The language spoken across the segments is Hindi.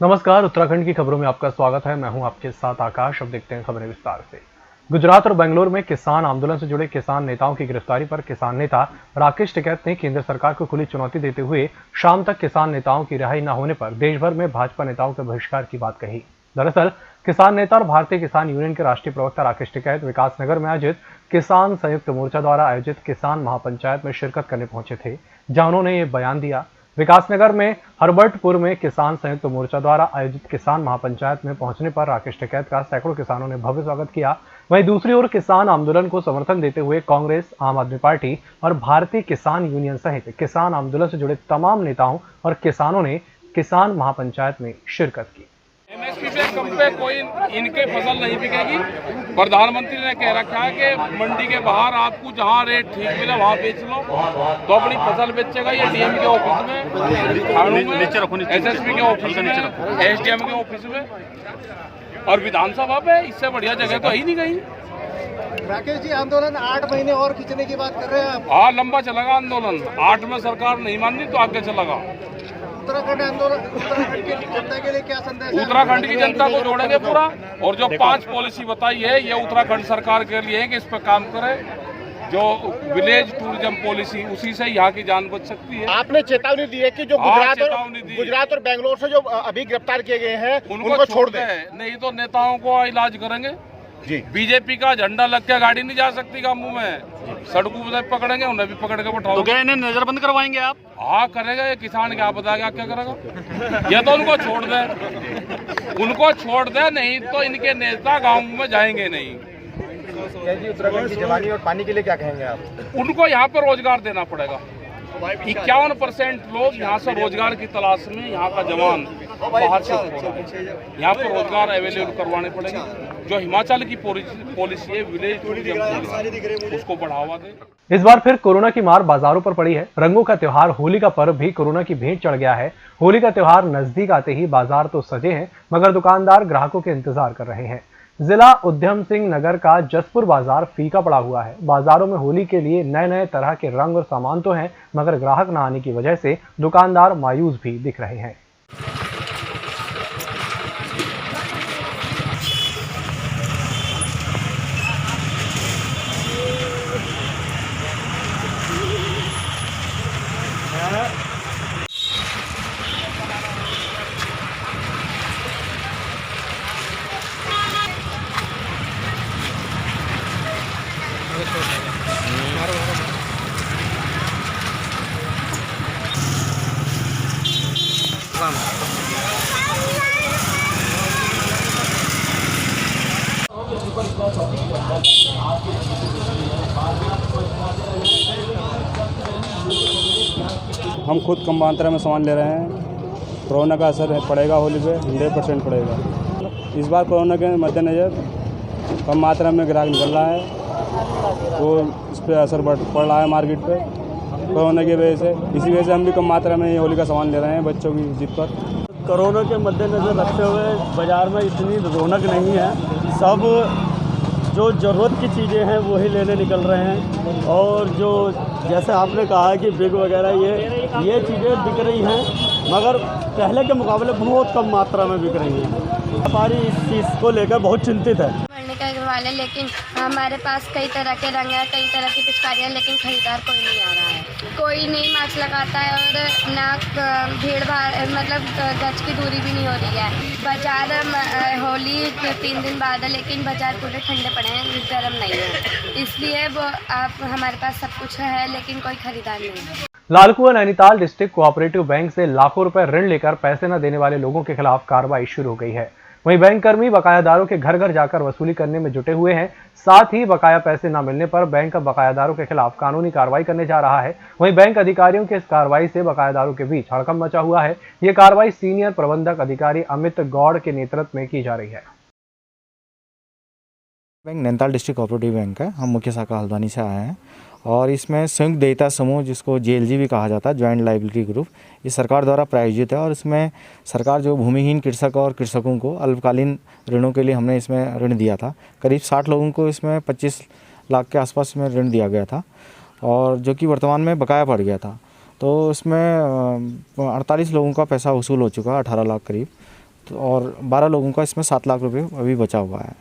नमस्कार, उत्तराखंड की खबरों में आपका स्वागत है। मैं हूं आपके साथ आकाश। अब देखते हैं खबरें विस्तार से। गुजरात और बेंगलुरु में किसान आंदोलन से जुड़े किसान नेताओं की गिरफ्तारी पर किसान नेता राकेश टिकैत ने केंद्र सरकार को खुली चुनौती देते हुए शाम तक किसान नेताओं की रिहाई न होने पर देश भर में भाजपा नेताओं के बहिष्कार की बात कही। दरअसल किसान नेता और भारतीय किसान यूनियन के राष्ट्रीय प्रवक्ता राकेश टिकैत विकासनगर में आयोजित किसान संयुक्त मोर्चा द्वारा आयोजित किसान महापंचायत में शिरकत करने पहुंचे थे, जहां उन्होंने ये बयान दिया। विकासनगर में हरबर्टपुर में किसान संयुक्त मोर्चा द्वारा आयोजित किसान महापंचायत में पहुंचने पर राकेश टिकैत का सैकड़ों किसानों ने भव्य स्वागत किया। वहीं दूसरी ओर किसान आंदोलन को समर्थन देते हुए कांग्रेस, आम आदमी पार्टी और भारतीय किसान यूनियन सहित किसान आंदोलन से जुड़े तमाम नेताओं और किसानों ने किसान महापंचायत में शिरकत की। एमएसपी पे कम पे कोई इनके फसल नहीं बिकेगी। प्रधानमंत्री ने कह रखा है कि मंडी के बाहर आपको जहां रेट ठीक मिले वहां बेच लो, तो अपनी फसल बेचेगा। ये डीएम के ऑफिस में, एसएसपी के ऑफिस में, एसडीएम के ऑफिस में और विधानसभा पे। इससे बढ़िया जगह तो ही नहीं कहीं। राकेश जी, आंदोलन 8 महीने और खींचने की बात कर रहे हैं आप? हाँ, लंबा चलेगा आंदोलन। 8 में सरकार नहीं मानी तो आगे चलेगा। उत्तराखंड आंदोलन, उत्तराखंड की जनता के लिए क्या संदेश है? उत्तराखंड की जनता को जोड़ेंगे पूरा। और जो 5 पॉलिसी बताई है ये उत्तराखंड सरकार के लिए है कि इस पर काम करे। जो विलेज टूरिज्म पॉलिसी, उसी से यहाँ की जान बच सकती है। आपने चेतावनी दी है कि जो गुजरात और बेंगलोर से जो अभी गिरफ्तार किए गए हैं उनको छोड़ दें, नहीं तो नेताओं को इलाज करेंगे जी। बीजेपी का झंडा लग के गाड़ी नहीं जा सकती कामों में, सड़कों पर पकड़ेंगे, उन्हें भी पकड़ के बैठाओ। तो क्या इन्हें नजरबंद करवाएंगे आप? हाँ करेगा। ये किसान क्या बताएगा क्या करेगा। ये तो उनको छोड़ दे, उनको छोड़ दे, नहीं तो इनके नेता गाँव में जाएंगे नहीं। उत्तराखंड की जवानी और पानी के लिए क्या कहेंगे आप? उनको यहाँ पे रोजगार देना पड़ेगा। 51% लोग यहाँ से रोजगार की तलाश में, यहाँ का जवान बाहर से यहाँ पर रोजगार अवेलेबल करवाने पड़ेगा। जो हिमाचल की पॉलिसी है विलेज टूरिज्म, उसको बढ़ावा दे। इस बार फिर कोरोना की मार बाजारों पर पड़ी है। रंगों का त्योहार होली का पर्व भी कोरोना की भेंट चढ़ गया है। होली का त्योहार नजदीक आते ही बाजार तो सजे हैं, मगर दुकानदार ग्राहकों के इंतजार कर रहे हैं। जिला उधम सिंह नगर का जसपुर बाजार फीका पड़ा हुआ है। बाजारों में होली के लिए नए नए तरह के रंग और सामान तो हैं, मगर ग्राहक न आने की वजह से दुकानदार मायूस भी दिख रहे हैं। हम खुद कम मात्रा में सामान ले रहे हैं। कोरोना का असर पड़ेगा होली पे 100% पड़ेगा। इस बार कोरोना के मद्देनज़र कम मात्रा में ग्राहक निकल रहा है, तो इस पर असर पड़ रहा है मार्केट पे कोरोना की वजह से। इसी वजह से हम भी कम मात्रा में होली का सामान ले रहे हैं बच्चों की जिद पर। कोरोना के मद्देनज़र रखते हुए बाज़ार में इतनी रौनक नहीं है। सब जो ज़रूरत की चीज़ें हैं वही लेने निकल रहे हैं। और जो जैसे आपने कहा कि बिग वगैरह ये चीज़ें बिक रही हैं, मगर पहले के मुकाबले बहुत कम मात्रा में बिक रही हैं। व्यापारी इस चीज़ को लेकर बहुत चिंतित है। वाले, लेकिन हमारे पास कई तरह के रंग हैं, कई तरह की पिचकारियाँ, लेकिन खरीदार कोई नहीं आ रहा है। कोई नहीं मास्क लगाता है और ना भीड़ भाड़, मतलब गज की दूरी भी नहीं हो रही है। बाजार होली 3 दिन बाद है, लेकिन बाजार पूरे ठंडे पड़े हैं, गर्म नहीं है। इसलिए वो आप हमारे पास सब कुछ है, लेकिन कोई खरीदार नहीं है। Lalkuan Nainital district cooperative bank से लाखों रुपए ऋण लेकर पैसे न देने वाले लोगों के खिलाफ कार्रवाई शुरू हो गई है। वहीं बैंक कर्मी बकायादारों के घर घर जाकर वसूली करने में जुटे हुए हैं। साथ ही बकाया पैसे न मिलने पर बैंक अब बकायादारों के खिलाफ कानूनी कार्रवाई करने जा रहा है। वहीं बैंक अधिकारियों की इस कार्रवाई से बकायादारों के बीच हड़कंप मचा हुआ है। ये कार्रवाई सीनियर प्रबंधक अधिकारी अमित गौड़ के नेतृत्व में की जा रही है। Bank Nainital district cooperative bank है। हम मुख्य शाखा हल्द्वानी से आए हैं और इसमें संयुक्त देयता समूह, जिसको जेएलजी भी कहा जाता है, ज्वाइंट लायबिलिटी ग्रुप, ये सरकार द्वारा प्रायोजित है। और इसमें सरकार जो भूमिहीन कृषक और कृषकों को अल्पकालीन ऋणों के लिए हमने इसमें ऋण दिया था। करीब 60 लोगों को इसमें 25 लाख के आसपास में ऋण दिया गया था, और जो कि वर्तमान में बकाया पड़ गया था। तो इसमें 48 लोगों का पैसा वसूल हो चुका है, 18 लाख करीब। तो और 12 लोगों का इसमें 7 लाख रुपए अभी बचा हुआ है।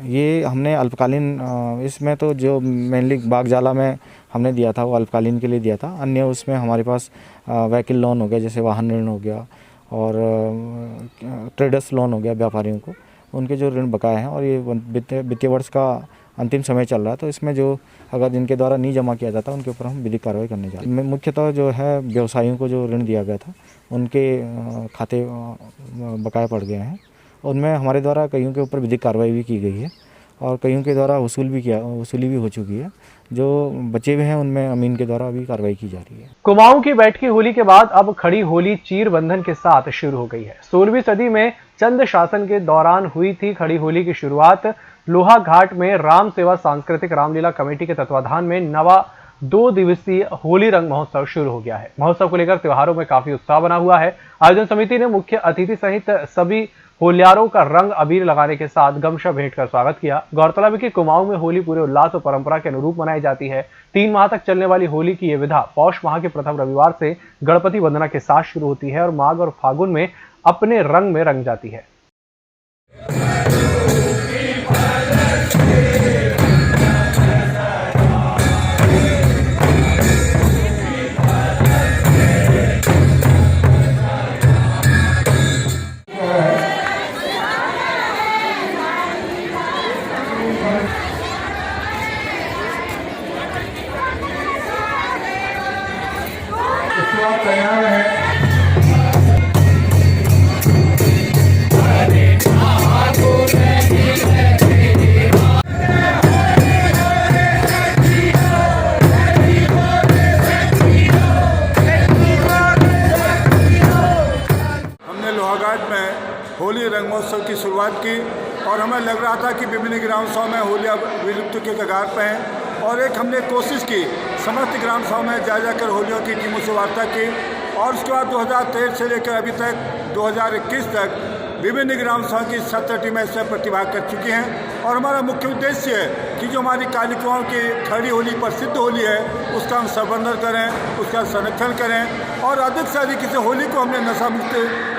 ये हमने अल्पकालीन, इसमें तो जो मेनली बागजाला में हमने दिया था वो अल्पकालीन के लिए दिया था। अन्य उसमें हमारे पास व्हीकल लोन हो गया, जैसे वाहन ऋण हो गया, और ट्रेडर्स लोन हो गया, व्यापारियों को उनके जो ऋण बकाए हैं, और ये वित्तीय वर्ष का अंतिम समय चल रहा है, तो इसमें जो अगर जिनके द्वारा नहीं जमा किया जाता उनके ऊपर हम विधिक कार्रवाई करने जा रहे हैं। मुख्यतः जो है व्यवसायियों को जो ऋण दिया गया था उनके खाते बकाए पड़ गए हैं, उनमें हमारे द्वारा कईयों के ऊपर विधिक कार्रवाई भी की गई है और कईयों के द्वारा वसूली भी हो चुकी है। जो बचे हुए हैं उनमें अमीन के द्वारा अभी कार्रवाई की जा रही है। कुमाऊं की बैठकी होली के बाद अब खड़ी होली चीर बंधन के साथ शुरू हो गई है। 16वीं सदी में चंद शासन के दौरान हुई थी खड़ी होली की शुरुआत। लोहा घाट में राम सेवा सांस्कृतिक रामलीला कमेटी के तत्वाधान में नवा 2 दिवसीय होली रंग महोत्सव शुरू हो गया है। महोत्सव को लेकर त्योहारों में काफी उत्साह बना हुआ है। आयोजन समिति ने मुख्य अतिथि सहित सभी होलियारों का रंग अबीर लगाने के साथ गमछा भेंट कर स्वागत किया। गौरतलब है कि कुमाऊं में होली पूरे उल्लास और परंपरा के अनुरूप मनाई जाती है। 3 माह तक चलने वाली होली की यह विधा पौष माह के प्रथम रविवार से गणपति वंदना के साथ शुरू होती है और माघ और फागुन में अपने रंग में रंग जाती है। तैयार है। हमने लोहाघाट में होली रंग महोत्सव की शुरुआत की और हमें लग रहा था कि विभिन्न ग्राम सभा में होलियाँ विलुप्त के कगार पर हैं, और एक हमने कोशिश की समस्त ग्राम सभा में जा जाकर होलियों की टीमों से वार्ता की, और उसके बाद 2023 से लेकर अभी तक 2021 तक विभिन्न ग्राम सभा की 17 टीमें इसमें प्रतिभाग कर चुकी हैं। और हमारा मुख्य उद्देश्य है कि जो हमारी कालिकाओं की खड़ी होली प्रसिद्ध होली है उसका हम संवर्धन करें, उसका संरक्षण करें, और अधिक से अधिक इस होली को हमने नशा मुक्त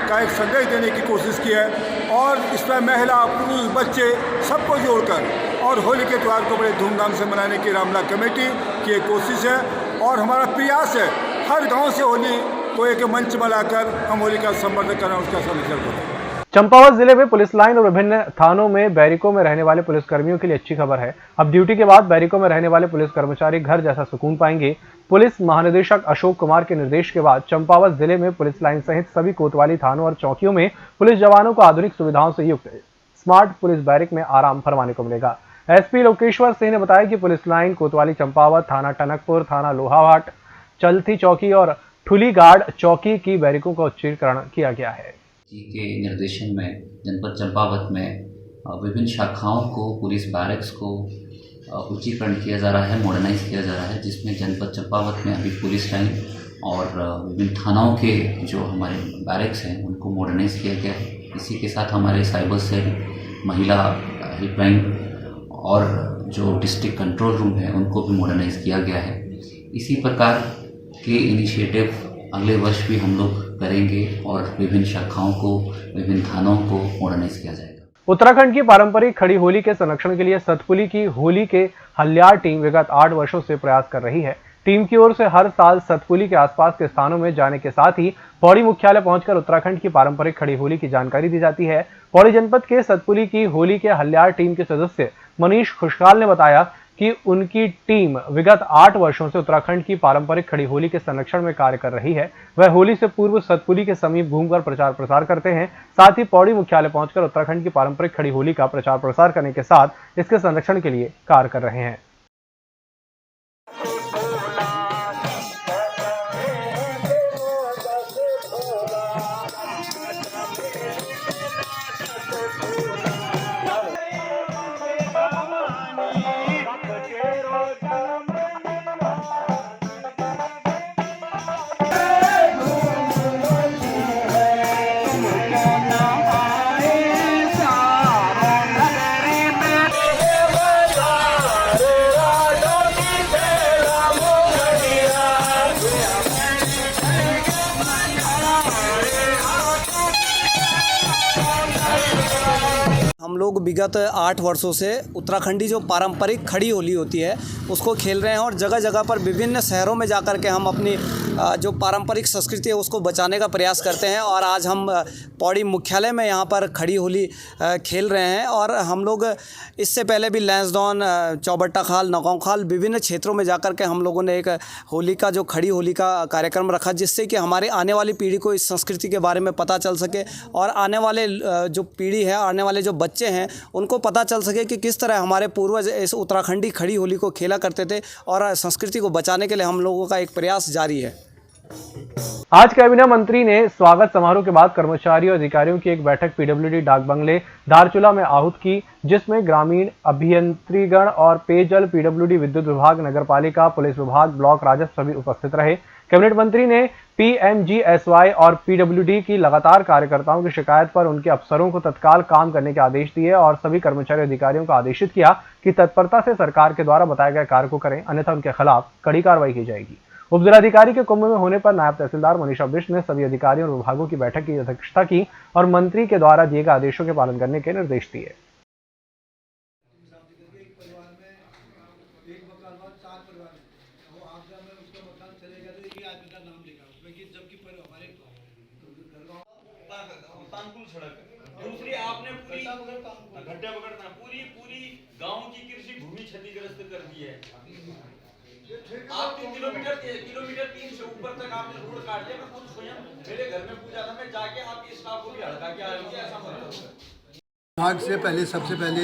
का एक संदेश देने की कोशिश की है। और इसमें महिला, पुरुष, बच्चे सबको जोड़कर और होली के त्यौहार को बड़े धूमधाम से मनाने की रामलीला कमेटी की एक कोशिश है, और हमारा प्रयास है हर गांव से होली को एक मंच बनाकर हम होली का संवर्धन करें, उसका संरक्षण करें। चंपावत जिले में पुलिस लाइन और विभिन्न थानों में बैरिकों में रहने वाले पुलिसकर्मियों के लिए अच्छी खबर है। अब ड्यूटी के बाद बैरिकों में रहने वाले पुलिस कर्मचारी घर जैसा सुकून पाएंगे। पुलिस महानिदेशक अशोक कुमार के निर्देश के बाद चंपावत जिले में पुलिस लाइन सहित सभी कोतवाली थानों और चौकियों में पुलिस जवानों को आधुनिक सुविधाओं से युक्त स्मार्ट पुलिस बैरिक में आराम फरमाने को मिलेगा। एसपी लोकेश्वर सिंह ने बताया कि पुलिस लाइन, कोतवाली चंपावत थाना, टनकपुर थाना, लोहाघाट, चलथी चौकी और ठुलीगाड़ चौकी की बैरिकों का उच्चीकरण किया गया है। के निर्देशन में जनपद चंपावत में विभिन्न शाखाओं को, पुलिस बैरक्स को उच्चीकरण किया जा रहा है, मॉडर्नाइज किया जा रहा है, जिसमें जनपद चंपावत में अभी पुलिस लाइन और विभिन्न थानाओं के जो हमारे बैरक्स हैं उनको मॉडर्नाइज किया गया है। इसी के साथ हमारे साइबर सेल, महिला हेल्पलाइन और जो डिस्ट्रिक्ट कंट्रोल रूम है उनको भी मॉडर्नाइज किया गया है। इसी प्रकार के इनिशिएटिव अगले वर्ष भी हम लोग करेंगे और विभिन्न शाखाओं को, विभिन्न थानों को मॉडर्नाइज किया जाएगा। उत्तराखंड की पारंपरिक खड़ी होली के संरक्षण के लिए सतपुली की होली के हल्यार टीम विगत 8 वर्षों से प्रयास कर रही है। टीम की ओर से हर साल सतपुली के आसपास के स्थानों में जाने के साथ ही पौड़ी मुख्यालय पहुंचकर उत्तराखंड की पारंपरिक खड़ी होली की जानकारी दी जाती है। पौड़ी जनपद के सतपुली की होली के हल्यार टीम के सदस्य मनीष खुशहाल ने बताया कि उनकी टीम विगत 8 वर्षों से उत्तराखंड की पारंपरिक खड़ी होली के संरक्षण में कार्य कर रही है। वह होली से पूर्व सतपुली के समीप घूमकर प्रचार प्रसार करते हैं, साथ ही पौड़ी मुख्यालय पहुंचकर उत्तराखंड की पारंपरिक खड़ी होली का प्रचार प्रसार करने के साथ इसके संरक्षण के लिए कार्य कर रहे हैं। लोग विगत 8 वर्षों से उत्तराखंडी जो पारंपरिक खड़ी होली होती है उसको खेल रहे हैं और जगह जगह पर विभिन्न शहरों में जाकर के हम अपनी जो पारंपरिक संस्कृति है उसको बचाने का प्रयास करते हैं। और आज हम पौड़ी मुख्यालय में यहाँ पर खड़ी होली खेल रहे हैं और हम लोग इससे पहले भी लैंसडॉन, चौबट्टा खाल, नगांव खाल विभिन्न क्षेत्रों में जाकर के हम लोगों ने एक होली का जो खड़ी होली का कार्यक्रम रखा, जिससे कि हमारे आने वाली पीढ़ी को इस संस्कृति के बारे में पता चल सके और आने वाले जो पीढ़ी है, आने वाले जो बच्चे हैं उनको पता चल सके कि किस तरह हमारे पूर्वज इस उत्तराखंडी खड़ी होली को खेला करते थे और संस्कृति को बचाने के लिए हम लोगों का एक प्रयास जारी है। आज कैबिनेट मंत्री ने स्वागत समारोह के बाद कर्मचारियों और अधिकारियों की एक बैठक पीडब्ल्यूडी डाक बंगले धारचूला में आहूत की, जिसमें ग्रामीण अभियंत्रीगण और पेयजल, पीडब्ल्यूडी विद्युत विभाग, नगरपालिका, पुलिस विभाग, ब्लॉक राजस्व सभी उपस्थित रहे। कैबिनेट मंत्री ने पीएमजीएसवाई और पीडब्ल्यूडी की लगातार कार्यकर्ताओं की शिकायत पर उनके अफसरों को तत्काल काम करने के आदेश दिए और सभी कर्मचारी अधिकारियों को आदेशित किया कि तत्परता से सरकार के द्वारा बताए गए कार्य को करें, अन्यथा उनके खिलाफ कड़ी कार्रवाई की जाएगी। उपजिलाधिकारी के कुंभ में होने पर नायब तहसीलदार मनीषा बिष्ट ने सभी अधिकारियों और विभागों की बैठक की अध्यक्षता की और मंत्री के द्वारा दिए गए आदेशों के पालन करने के निर्देश दिए। दूसरी आपने पूरी गड्ढा पकड़ना पूरी गांव की कृषि भूमि क्षतिग्रस्त कर दी है। आप 3 किलोमीटर 3 से ऊपर तक आपने रोड काट दिया। मैं खुद स्वयं मेरे घर में पूजा था, मैं जाके आपकी स्टाफ को भी हड़का के आऊंगी, ऐसा मतलब। विभाग से पहले सबसे पहले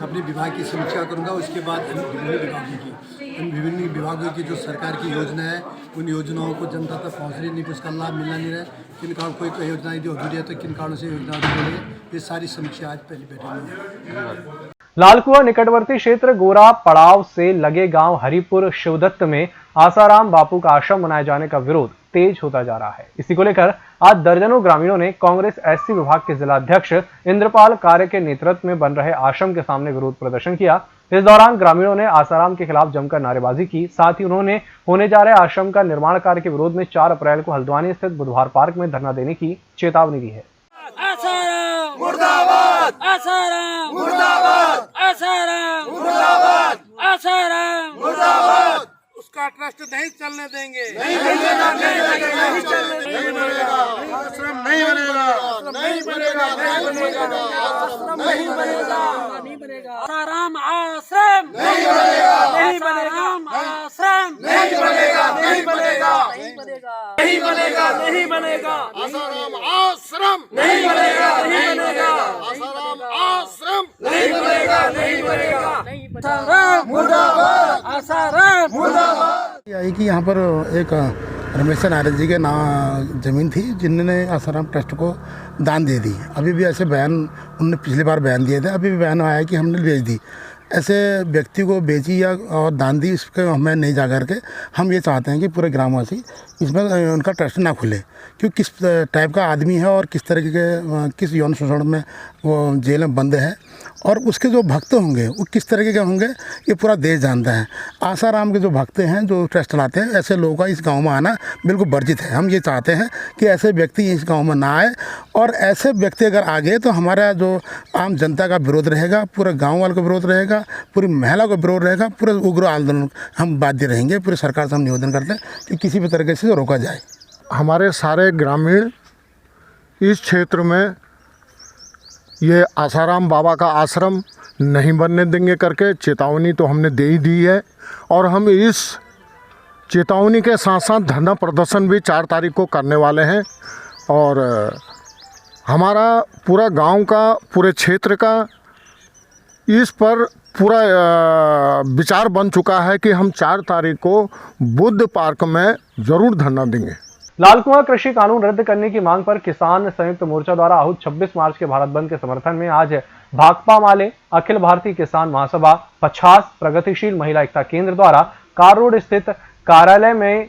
अपने विभाग की समीक्षा करूंगा, उसके बाद विभिन्न विभागों की, इन विभिन्न विभागों की जो सरकार की योजना है उन योजनाओं को जनता तक पहुँच रही नहीं, उसका लाभ मिलना नहीं रहा, किन कारण कोई योजनाएं जो अधूरी है तो किन कारणों से योजना अधूरी है, ये सारी समीक्षा आज पहली बैठक में। लालकुआं निकटवर्ती क्षेत्र गोरा पड़ाव से लगे गांव हरिपुर शिवदत्त में आसाराम बापू का आश्रम बनाए जाने का विरोध तेज होता जा रहा है। इसी को लेकर आज दर्जनों ग्रामीणों ने कांग्रेस एससी विभाग के जिलाध्यक्ष इंद्रपाल कार्य के नेतृत्व में बन रहे आश्रम के सामने विरोध प्रदर्शन किया। इस दौरान ग्रामीणों ने आसाराम के खिलाफ जमकर नारेबाजी की। साथ ही उन्होंने होने जा रहे आश्रम का निर्माण कार्य के विरोध में 4 अप्रैल को हल्द्वानी स्थित बुधवार पार्क में धरना देने की चेतावनी दी है। आसाराम मुर्दाबाद, आसाराम मुर्दाबाद, आसाराम मुर्दाबाद, आसाराम मुर्दाबाद। उसका ट्रस्ट नहीं चलने देंगे, नहीं बनेगा, नहीं बनेगा, आश्रम नहीं बनेगा, नहीं बनेगा, नहीं बनेगा, नहीं बनेगा, आसाराम आश्रम नहीं बनेगा, नहीं बनेगा, आश्रम नहीं बनेगा, नहीं बनेगा, नहीं बनेगा, नहीं बनेगा, नहीं बनेगा, आसाराम आश्रम नहीं बनेगा, नहीं बनेगा, आसाराम आश्रम नहीं बनेगा, नहीं बनेगा, आसाराम मुर्दाबाद, आसाराम मुर्दाबाद। यही कि यहाँ पर एक रमेश नारद जी के नाम ज़मीन थी जिन्होंने आसाराम ट्रस्ट को दान दे दी। अभी भी ऐसे बयान उन्होंने पिछली बार बयान दिए थे, अभी भी बयान आया कि हमने बेच दी। ऐसे व्यक्ति को बेची या और दान दी, इसके हमें नहीं जा करके हम ये चाहते हैं कि पूरे ग्रामवासी इसमें उनका ट्रस्ट ना खुले, क्योंकि किस टाइप का आदमी है और किस तरीके के किस यौन शोषण में वो जेल में बंद है और उसके जो भक्त होंगे वो किस तरीके के होंगे ये पूरा देश जानता है। आसाराम के जो भक्त हैं जो ट्रस्ट चलाते हैं, ऐसे लोगों का इस गांव में आना बिल्कुल वर्जित है। हम ये चाहते हैं कि ऐसे व्यक्ति इस गांव में ना आए और ऐसे व्यक्ति अगर आ गए तो हमारा जो आम जनता का विरोध रहेगा, पूरे गाँव वालों का विरोध रहेगा, पूरी महिला का विरोध रहेगा, पूरे उग्र आंदोलन हम बाध्य रहेंगे। पूरी सरकार से हम निवेदन करते हैं कि किसी भी तरीके से रोका जाए। हमारे सारे ग्रामीण इस क्षेत्र में ये आसाराम बाबा का आश्रम नहीं बनने देंगे करके चेतावनी तो हमने दे ही दी है और हम इस चेतावनी के साथ साथ धरना प्रदर्शन भी 4 तारीख को करने वाले हैं। और हमारा पूरा गांव का, पूरे क्षेत्र का इस पर पूरा विचार बन चुका है कि हम 4 तारीख को बुद्ध पार्क में ज़रूर धरना देंगे। लालकुआं कृषि कानून रद्द करने की मांग पर किसान संयुक्त मोर्चा द्वारा आहूत 26 मार्च के भारत बंद के समर्थन में आज भाकपा माले, अखिल भारतीय किसान महासभा, 50 प्रगतिशील महिला एकता केंद्र द्वारा कार रोड स्थित कार्यालय में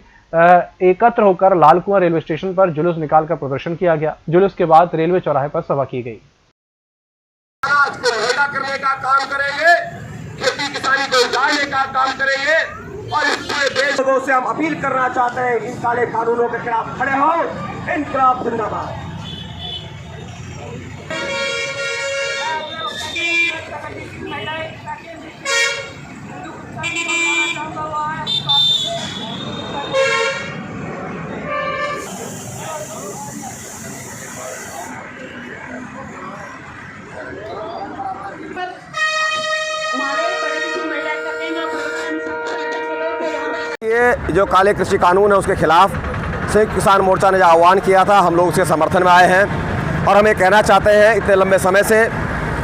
एकत्र होकर लालकुआं रेलवे स्टेशन पर जुलूस निकालकर प्रदर्शन किया गया। जुलूस के बाद रेलवे चौराहे पर सभा की गई। करने का काम करेंगे, खेती किसानी को उजाड़ने का काम करेंगे और इस पूरे देश लोगों से हम अपील करना चाहते हैं इन काले कानूनों के खिलाफ खड़े हो। इनकलाब जिंदाबाद। ये जो काले कृषि कानून है उसके खिलाफ संयुक्त किसान मोर्चा ने जो आह्वान किया था, हम लोग उसके समर्थन में आए हैं और हम ये कहना चाहते हैं इतने लंबे समय से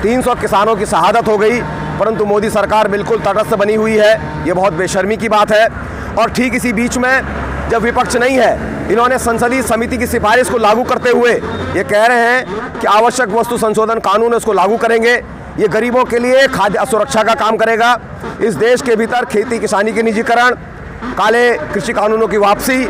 300 किसानों की शहादत हो गई, परंतु मोदी सरकार बिल्कुल तटस्थ बनी हुई है। ये बहुत बेशर्मी की बात है। और ठीक इसी बीच में जब विपक्ष नहीं है, इन्होंने संसदीय समिति की सिफारिश को लागू करते हुए ये कह रहे हैं कि आवश्यक वस्तु संशोधन कानून है उसको लागू करेंगे। ये गरीबों के लिए खाद्य असुरक्षा का काम करेगा। इस देश के भीतर खेती किसानी के निजीकरण, काले कृषि कानूनों की वापसी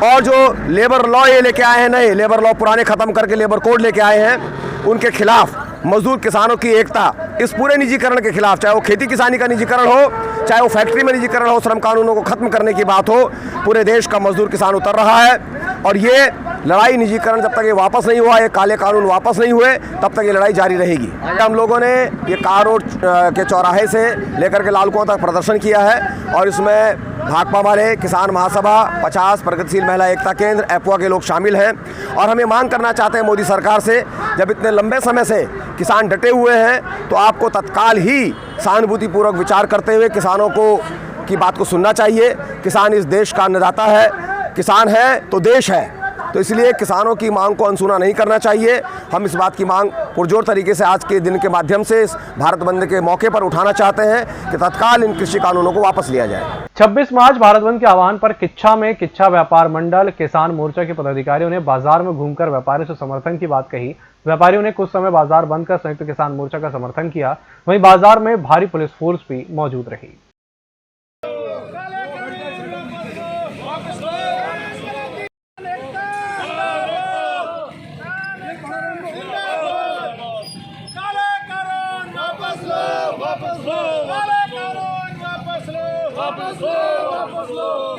और जो लेबर लॉ ये लेके आए हैं, नए लेबर लॉ पुराने खत्म करके लेबर कोड लेके आए हैं, उनके खिलाफ मजदूर किसानों की एकता, इस पूरे निजीकरण के खिलाफ, चाहे वो खेती किसानी का निजीकरण हो, चाहे वो फैक्ट्री में निजीकरण हो, श्रम कानूनों को खत्म करने की बात हो, पूरे देश का मजदूर किसान उतर रहा है। और ये लड़ाई निजीकरण जब तक ये वापस नहीं हुआ, ये काले कानून वापस नहीं हुए, तब तक ये लड़ाई जारी रहेगी। हम लोगों ने ये कार रोड के चौराहे से लेकर के लाल कुआं तक प्रदर्शन किया है और इसमें भाकपा वाले, किसान महासभा, 50 प्रगतिशील महिला एकता केंद्र, एपुआ के लोग शामिल हैं। और हम ये मांग करना चाहते हैं मोदी सरकार से, जब इतने लंबे समय से किसान डटे हुए हैं तो आपको तत्काल ही सहानुभूतिपूर्वक विचार करते हुए किसानों को की बात को सुनना चाहिए। किसान इस देश का अन्नदाता है, किसान है तो देश है, तो इसलिए किसानों की मांग को अनसुना नहीं करना चाहिए। हम इस बात की मांग पुरजोर तरीके से आज के दिन के माध्यम से इस भारत बंद के मौके पर उठाना चाहते हैं कि तत्काल इन कृषि कानूनों को वापस लिया जाए। 26 मार्च भारत बंद के आह्वान पर किच्छा में किच्छा व्यापार मंडल किसान मोर्चा के पदाधिकारियों ने बाजार में घूमकर व्यापारियों से समर्थन की बात कही। व्यापारियों ने कुछ समय बाजार बंद कर संयुक्त किसान मोर्चा का समर्थन किया। वहीं बाजार में भारी पुलिस फोर्स भी मौजूद रही।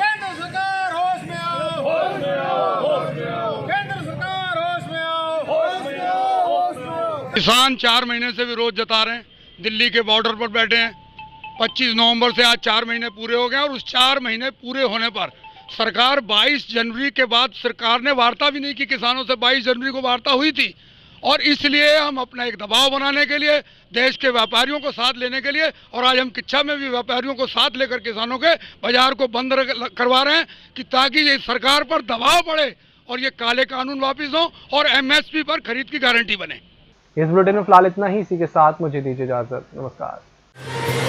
केंद्र सरकार होश में आओ, होश में आओ, होश में आओ, केंद्र सरकार होश में आओ, होश में आओ, होश में आओ। किसान 4 महीने से विरोध जता रहे हैं, दिल्ली के बॉर्डर पर बैठे हैं। 25 नवंबर से आज 4 महीने पूरे हो गए और उस 4 महीने पूरे होने पर सरकार 22 जनवरी के बाद सरकार ने वार्ता भी नहीं की किसानों से। 22 जनवरी को वार्ता हुई थी और इसलिए हम अपना एक दबाव बनाने के लिए, देश के व्यापारियों को साथ लेने के लिए, और आज हम किच्छा में भी व्यापारियों को साथ लेकर किसानों के बाजार को बंद करवा रहे हैं कि ताकि ये सरकार पर दबाव पड़े और ये काले कानून वापस हो और MSP पर खरीद की गारंटी बने। इस बुलेटिन में फिलहाल इतना ही। इसी के साथ मुझे दीजिए इजाजत। नमस्कार।